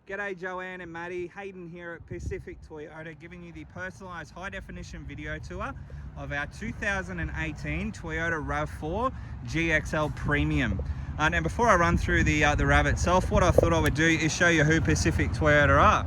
G'day Joanne and Maddie, Hayden here at Pacific Toyota, giving you the personalised high-definition video tour of our 2018 Toyota RAV4 GXL Premium. And before I run through the RAV itself, what I thought I would do is show you who Pacific Toyota are.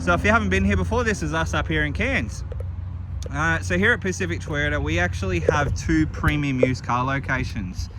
So if you haven't been here before, this is us up here in Cairns. So here at Pacific Toyota, we actually have two premium used car locations.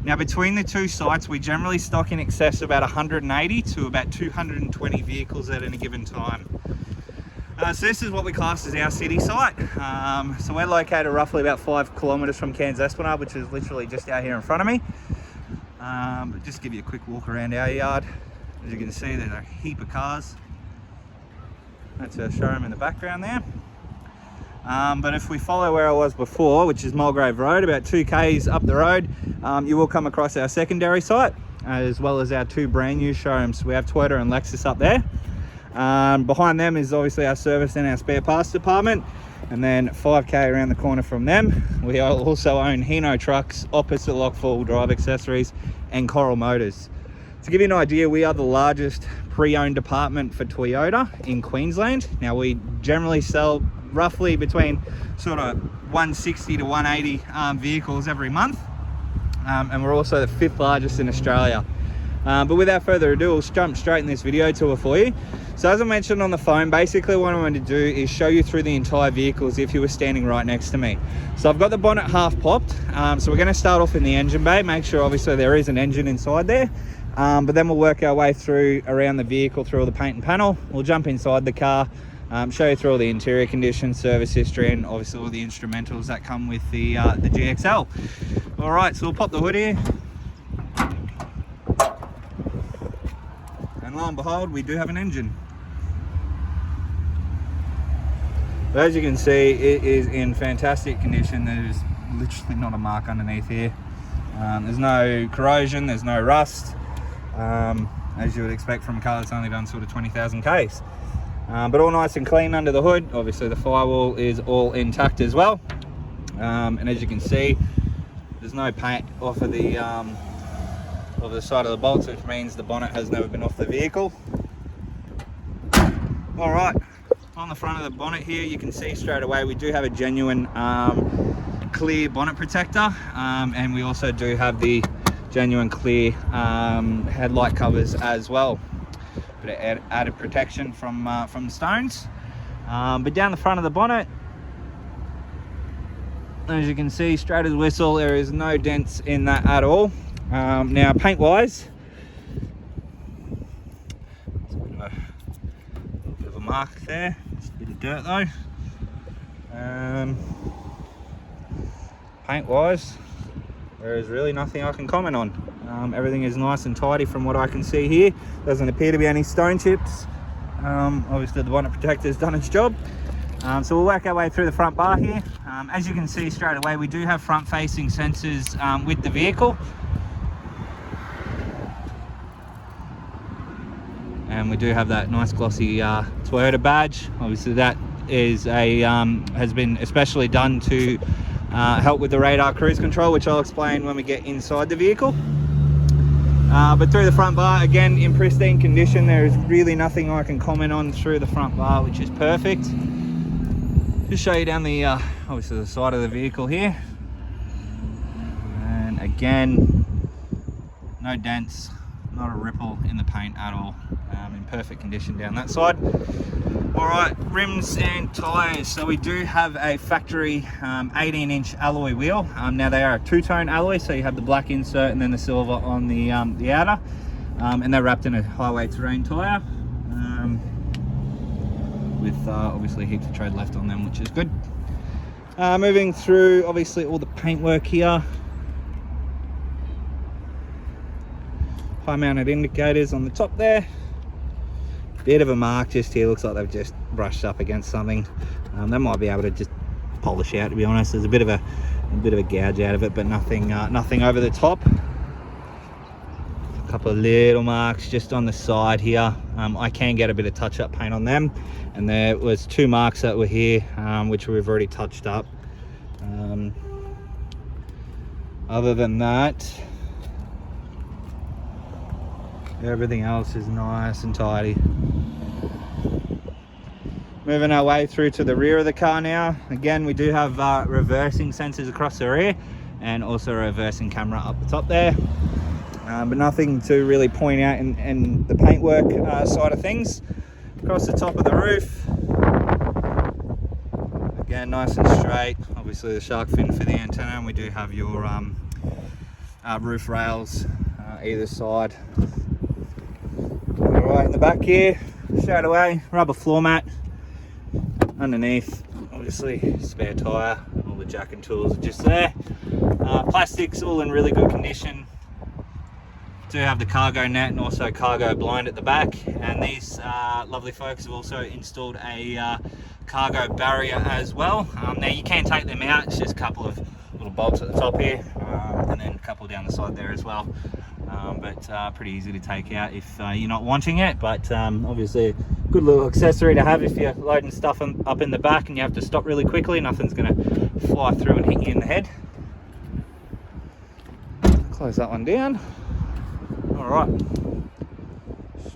Now between the two sites, we generally stock in excess of about 180 to about 220 vehicles at any given time. So this is what we class as our city site. So we're located roughly about 5 kilometres from Cairns Esplanade, which is literally just out here in front of me. But just give you a quick walk around our yard. As you can see, there's a heap of cars. That's our showroom in the background there. But if we follow where I was before, which is Mulgrave Road, about 2 k's up the road, you will come across our secondary site, as well as our two brand new showrooms. We have Toyota and Lexus up there. Behind them is obviously our service and our spare parts department. And then 5k around the corner from them, we also own Hino Trucks, Opposite Lock 4-wheel drive accessories, and Coral Motors. To give you an idea, we are the largest pre-owned department for Toyota in Queensland. Now we generally sell roughly between sort of 160 to 180 vehicles every month, and we're also the 5th largest in Australia. But without further ado, let's jump straight in this video tour for you. So as I mentioned on the phone, basically what I'm going to do is show you through the entire vehicle as if you were standing right next to me. So I've got the bonnet half popped, so we're going to start off in the engine bay, make sure obviously there is an engine inside there. But then we'll work our way through around the vehicle, through all the paint and panel. We'll jump inside the car, show you through all the interior conditions, service history, and obviously all the instrumentals that come with the GXL. All right, so we'll pop the hood here. And lo and behold, we do have an engine. But as you can see, it is in fantastic condition. There's literally not a mark underneath here. There's no corrosion, there's no rust, as you would expect from a car that's only done sort of 20,000 Ks. But all nice and clean under the hood. Obviously the firewall is all intact as well. And as you can see, there's no paint off of the side of the bolts, which means the bonnet has never been off the vehicle. All right, on the front of the bonnet here, you can see straight away we do have a genuine clear bonnet protector, and we also do have the genuine clear headlight covers as well. Bit of added protection from stones. But down the front of the bonnet, as you can see, straight as a whistle, there is no dents in that at all. Now paint wise, a little bit of a mark there, just a bit of dirt though. Paint wise, there is really nothing I can comment on. Everything is nice and tidy from what I can see here. Doesn't appear to be any stone chips. Obviously the bonnet protector has done its job. So we'll work our way through the front bar here. As you can see straight away, we do have front facing sensors with the vehicle. And we do have that nice glossy Toyota badge. Obviously that is has been especially done to help with the radar cruise control, which I'll explain when we get inside the vehicle. But through the front bar, again, in pristine condition. There is really nothing I can comment on through the front bar, which is perfect. Just show you down the obviously the side of the vehicle here, and again, no dents, not a ripple in the paint at all. In perfect condition down that side. All right, rims and tires. So we do have a factory 18-inch alloy wheel. Now they are a two-tone alloy, so you have the black insert and then the silver on the outer, and they're wrapped in a highway terrain tire, with obviously heaps of tread left on them, which is good. Moving through obviously all the paintwork here. High mounted indicators on the top there. Bit of a mark just here, looks like they've just brushed up against something. They might be able to just polish out, to be honest. There's a bit of a gouge out of it, but nothing over the top. A couple of little marks just on the side here. I can get a bit of touch-up paint on them, and there was 2 marks that were here, which we've already touched up. Other than that, everything else is nice and tidy. Moving our way through to the rear of the car now. Again, we do have reversing sensors across the rear and also a reversing camera up the top there. But nothing to really point out in the paintwork side of things. Across the top of the roof. Again, nice and straight. Obviously the shark fin for the antenna, and we do have your roof rails either side. All right, in the back here, straight away, rubber floor mat. Underneath, obviously, spare tyre, all the jack and tools are just there. Plastics all in really good condition. Do have the cargo net and also cargo blind at the back, and these lovely folks have also installed a cargo barrier as well. Now you can take them out, it's just a couple of little bolts at the top here, and then a couple down the side there as well. But pretty easy to take out if you're not wanting it, but obviously a good little accessory to have if you're loading stuff up in the back and you have to stop really quickly. Nothing's going to fly through and hit you in the head. Close that one down. All right,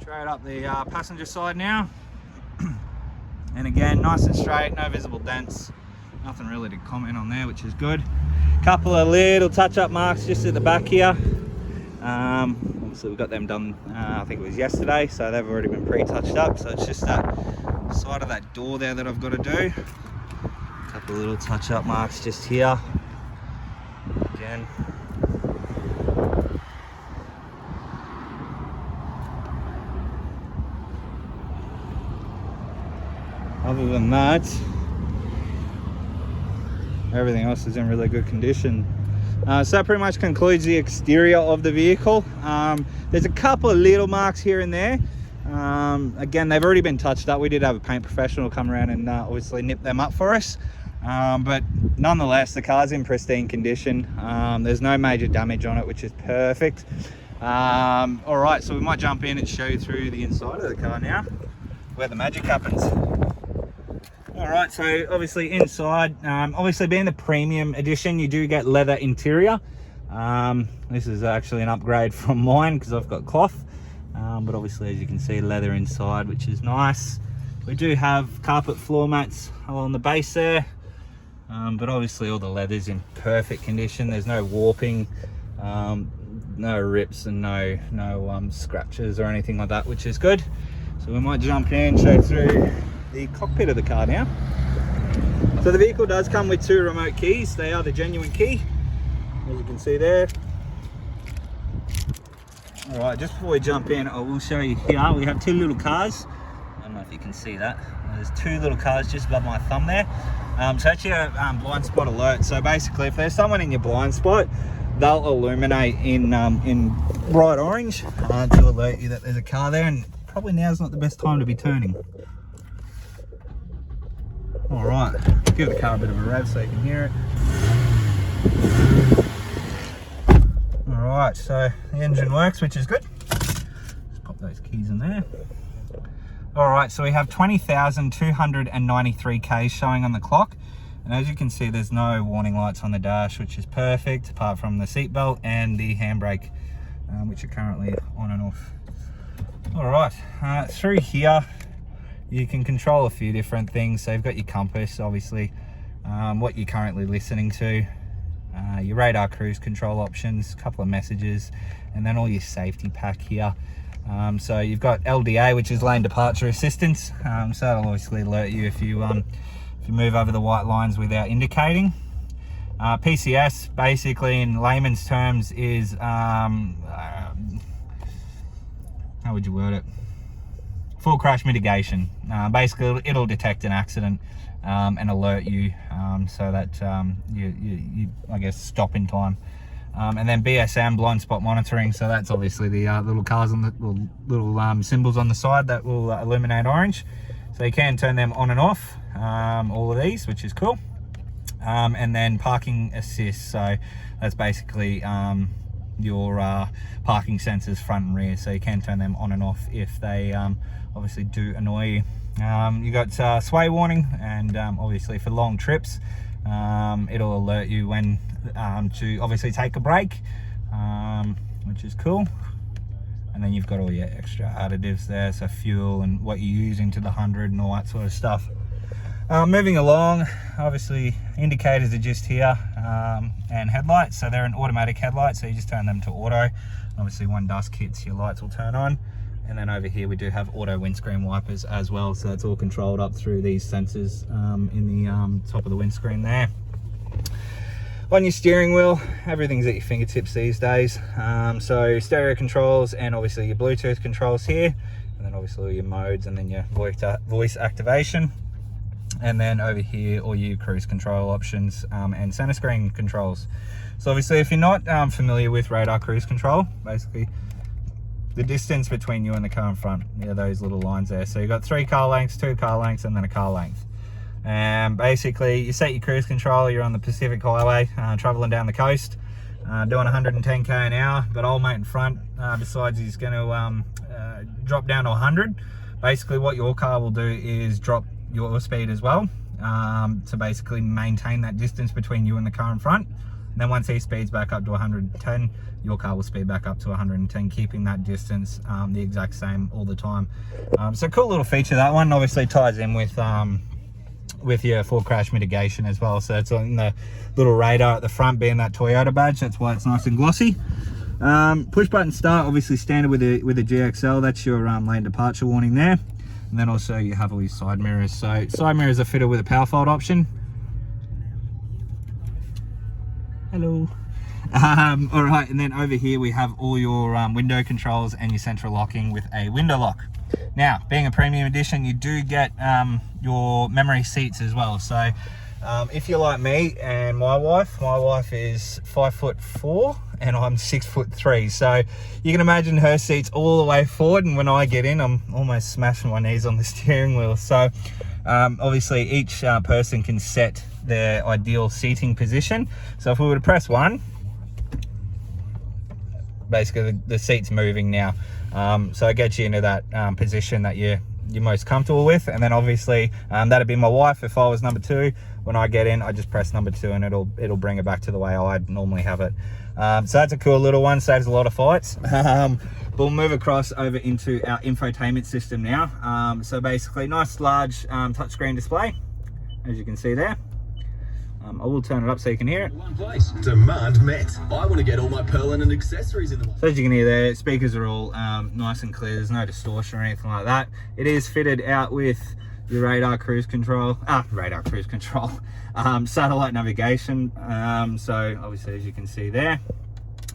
straight up the passenger side now. And again, nice and straight, no visible dents, nothing really to comment on there, which is good. Couple of little touch-up marks just at the back here. Obviously we got them done, I think it was yesterday, so they've already been pre-touched up. So it's just that side of that door there that I've got to do. A couple of little touch-up marks just here. Again. Other than that, everything else is in really good condition. So that pretty much concludes the exterior of the vehicle. There's a couple of little marks here and there. Again, they've already been touched up. We did have a paint professional come around and obviously nip them up for us. But nonetheless, the car's in pristine condition. There's no major damage on it, which is perfect. All right, so we might jump in and show you through the inside of the car now, where the magic happens. All right, so obviously inside, obviously being the premium edition, you do get leather interior. This is actually an upgrade from mine because I've got cloth, but obviously as you can see, leather inside, which is nice. We do have carpet floor mats along the base there, but obviously all the leather's in perfect condition. There's no warping, no rips and no scratches or anything like that, which is good. So we might jump in, show through the cockpit of the car now. So the vehicle does come with 2 remote keys. They are the genuine key, as you can see there. All right, just before we jump in, I will show you here, we have 2 little cars. I don't know if you can see that. There's 2 little cars just above my thumb there. So actually a blind spot alert. So basically, if there's someone in your blind spot, they'll illuminate in bright orange to alert you that there's a car there, and probably now's not the best time to be turning. All right, give the car a bit of a rev so you can hear it. All right, so the engine works, which is good. Just pop those keys in there. All right, so we have 20,293 Ks showing on the clock. And as you can see, there's no warning lights on the dash, which is perfect, apart from the seatbelt and the handbrake, which are currently on and off. All right, through here, you can control a few different things. So you've got your compass, obviously, what you're currently listening to, your radar cruise control options, a couple of messages, and then all your safety pack here. So you've got LDA, which is lane departure assistance. So that'll obviously alert you if you move over the white lines without indicating. PCS, basically in layman's terms, is how would you word it? Full crash mitigation. Basically, it'll detect an accident and alert you so that you I guess stop in time. And then BSM, blind spot monitoring. So that's obviously the little cars on the little symbols on the side that will illuminate orange. So you can turn them on and off, all of these, which is cool. And then parking assist. So that's basically your parking sensors front and rear. So you can turn them on and off if they obviously do annoy you. You got sway warning, and obviously for long trips, it'll alert you when to obviously take a break, which is cool. And then you've got all your extra additives there, so fuel and what you're using to the 100 and all that sort of stuff. Moving along, obviously indicators are just here, and headlights. So they're an automatic headlight, so you just turn them to auto. Obviously when dusk hits, your lights will turn on. And then over here we do have auto windscreen wipers as well, so it's all controlled up through these sensors in the top of the windscreen there. On your steering wheel, everything's at your fingertips these days. So stereo controls and obviously your Bluetooth controls here, and then obviously all your modes and then your voice activation. And then over here, all your cruise control options and center screen controls. So obviously if you're not familiar with radar cruise control, basically the distance between you and the car in front, those little lines there. So you've got 3 car lengths, 2 car lengths, and then a car length. And basically you set your cruise control, you're on the Pacific Highway, traveling down the coast, doing 110k an hour, but old mate in front decides he's going to drop down to 100. Basically what your car will do is drop your speed as well, to basically maintain that distance between you and the car in front. And then once he speeds back up to 110, your car will speed back up to 110, keeping that distance the exact same all the time. So cool little feature, that one. Obviously ties in with your full crash mitigation as well. So it's on the little radar at the front, being that Toyota badge, that's why it's nice and glossy. Push button start, obviously standard with the GXL. That's your lane departure warning there. And then also you have all your side mirrors. So side mirrors are fitted with a power fold option. Hello. All right, and then over here we have all your window controls and your central locking with a window lock. Now, being a premium edition, you do get your memory seats as well. So if you're like me and my wife is 5'4" and I'm 6'3", so you can imagine her seat's all the way forward, and when I get in, I'm almost smashing my knees on the steering wheel. So obviously each person can set their ideal seating position. So if we were to press 1, basically the seat's moving now, so it gets you into that position that you're most comfortable with. And then obviously that'd be my wife. If I was number 2, when I get in, I just press number 2 and it'll bring it back to the way I'd normally have it. So that's a cool little one, saves a lot of fights. But we'll move across over into our infotainment system now. So basically nice large touchscreen display, as you can see there. I will turn it up so you can hear it. One place. Demand met. I want to get all my Perlin and accessories in the one. So as you can hear there, speakers are all nice and clear. There's no distortion or anything like that. It is fitted out with your radar cruise control, satellite navigation. So obviously, as you can see there,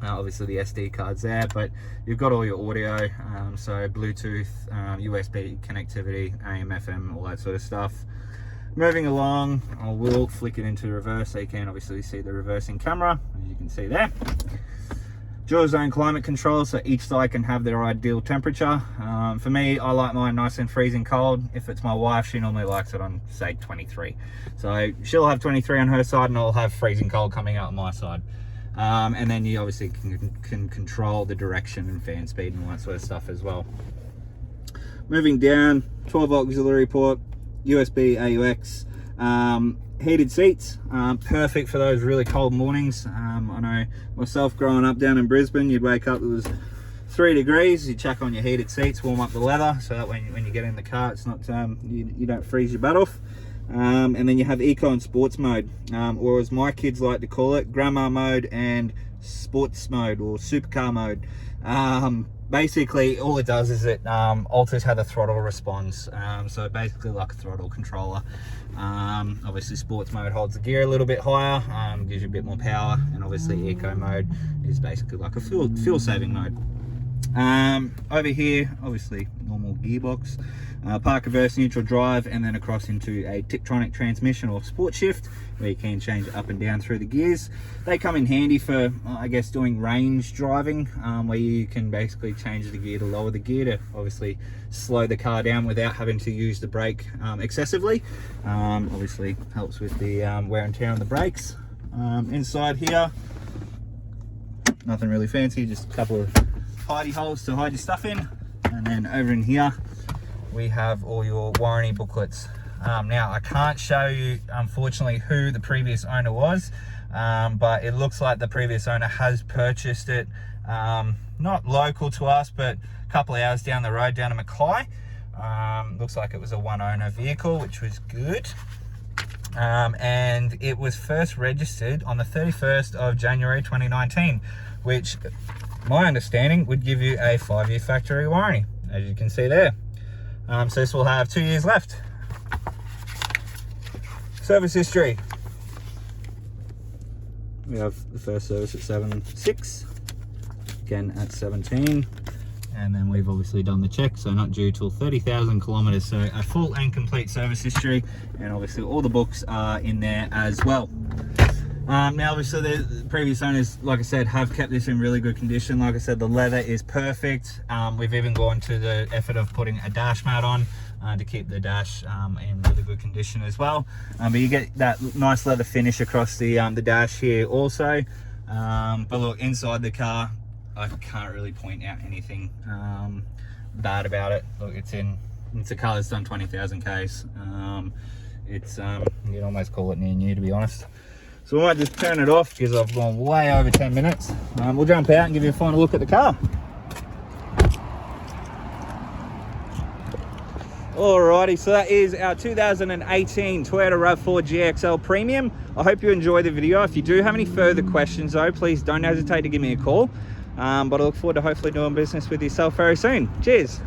obviously the SD card's there, but you've got all your audio, so Bluetooth, USB connectivity, AM, FM, all that sort of stuff. Moving along, I will flick it into reverse so you can obviously see the reversing camera, as you can see there. Dual zone climate control, so each side can have their ideal temperature. For me, I like mine nice and freezing cold. If it's my wife, she normally likes it on, say, 23. So she'll have 23 on her side and I'll have freezing cold coming out on my side. And then you obviously can control the direction and fan speed and all that sort of stuff as well. Moving down, 12 auxiliary port, USB AUX, heated seats, perfect for those really cold mornings. I know myself growing up down in Brisbane, you'd wake up, it was 3 degrees, you chuck on your heated seats, warm up the leather, so that when you get in the car, it's not you don't freeze your butt off. And then you have eco and sports mode, or as my kids like to call it, grandma mode and sports mode, or supercar mode. Basically all it does is it alters how the throttle responds, so basically like a throttle controller. Obviously sports mode holds the gear a little bit higher, gives you a bit more power, and obviously eco mode is basically like a fuel saving mode. Over here, obviously normal gearbox, park, reverse, neutral, drive, and then across into a Tiptronic transmission or sport shift, where you can change it up and down through the gears. They come in handy for, I guess, doing range driving, where you can basically change the gear to lower the gear to obviously slow the car down without having to use the brake excessively. Obviously helps with the wear and tear on the brakes. Inside here, nothing really fancy, just a couple of hidey holes to hide your stuff in. And then over in here we have all your warranty booklets. Now I can't show you unfortunately who the previous owner was, but it looks like the previous owner has purchased it not local to us, but a couple of hours down the road, down to Mackay. Looks like it was a one owner vehicle, which was good. And it was first registered on the 31st of January 2019, which my understanding would give you a 5-year factory warranty, as you can see there. So this will have 2 years left. Service history. We have the first service at 7.6, again at 17, and then we've obviously done the check, so not due till 30,000 kilometers. So a full and complete service history, and obviously all the books are in there as well. Now obviously the previous owners, like I said, have kept this in really good condition. Like I said, the leather is perfect. We've even gone to the effort of putting a dash mat on to keep the dash in really good condition as well. But you get that nice leather finish across the dash here also. But look, inside the car, I can't really point out anything bad about it. Look, it's a car that's done 20,000 Ks. It's you can almost call it near new, to be honest. So we might just turn it off because I've gone way over 10 minutes. We'll jump out and give you a final look at the car. Alrighty, so that is our 2018 Toyota RAV4 GXL Premium. I hope you enjoyed the video. If you do have any further questions though, please don't hesitate to give me a call. But I look forward to hopefully doing business with yourself very soon. Cheers.